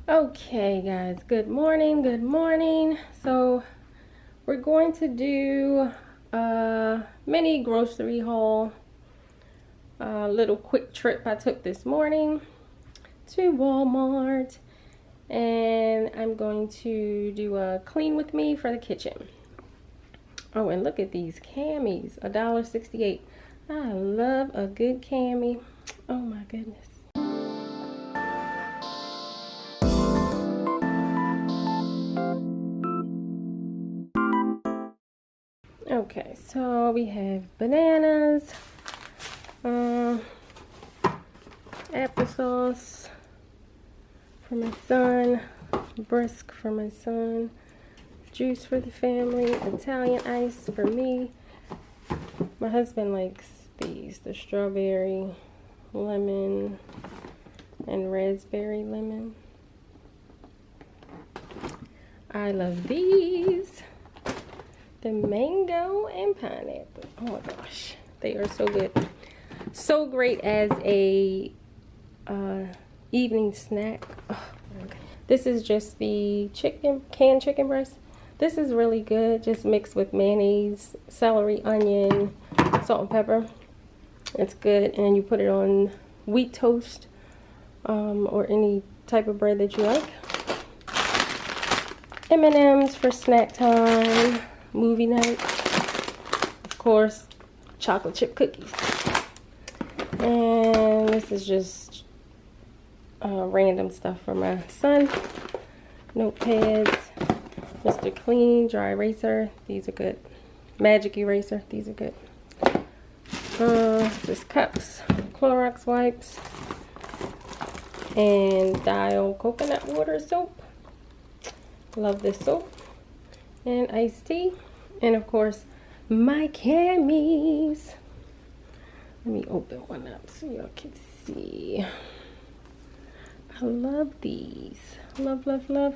Okay, guys, good morning. Good morning. So, we're going to do a mini grocery haul, a little quick trip I took this morning to Walmart, and I'm going to do a clean with me for the kitchen. Oh, and look at these camis, $1.68. I love a good cami. Oh my goodness. Okay, so we have bananas, applesauce for my son, brisk for my son, juice for the family, Italian ice for me. My husband likes these, the strawberry, lemon, and raspberry lemon. I love these. The mango and pineapple. Oh my gosh, they are so good. So great as a evening snack. Oh, okay. This is just the canned chicken breast. This is really good, just mixed with mayonnaise, celery, onion, salt and pepper. It's good, and you put it on wheat toast or any type of bread that you like. M&M's for snack time, movie night. Of course, chocolate chip cookies. And this is just random stuff for my son. Notepads, Mr. Clean dry eraser. These are good. Magic eraser. These are good. Just cups, Clorox wipes, and Dial coconut water soap. Love this soap. And iced tea. And of course, my camis. Let me open one up so y'all can see. I love these. Love, love, love.